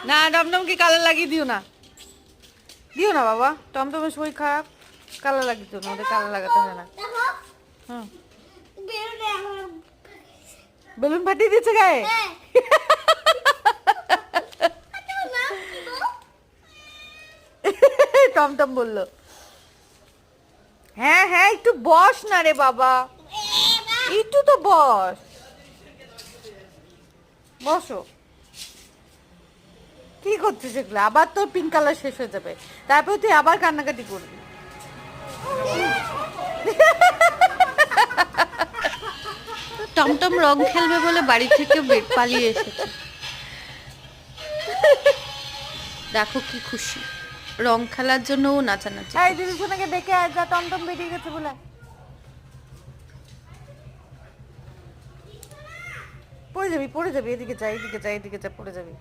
না টমটমকে কালার লাগিয়ে দিও না, দিও না বাবা, টমটমের শরীর খারাপ, কালার লাগিয়ে দিও না, ওদের কালার লাগাতে হয় না। হুম, বেলুন ফাটিয়ে দিয়েছে গায়ে। টমটম বলল হ্যাঁ হ্যাঁ একটু বস না রে বাবা, একটু তো বস, বসো। কি করছিস এগুলো? আবার তোর পিঙ্ক কালার শেষ হয়ে যাবে, তারপর তুই আবার কান্নাকাটি করবি। টমটম রং খেলবে বলে বাড়ি থেকে পালিয়ে এসেছে। দেখো কি খুশি, রং খেলার জন্য ও নাচানাচি। এই দিদি সোনাকে ডেকে আয়, যা টমটম বেরিয়ে গেছে বলে। পড়ে যাবি, পড়ে যাবি, এদিকে যা, এদিকে যা, এদিকে যা, পড়ে যাবি।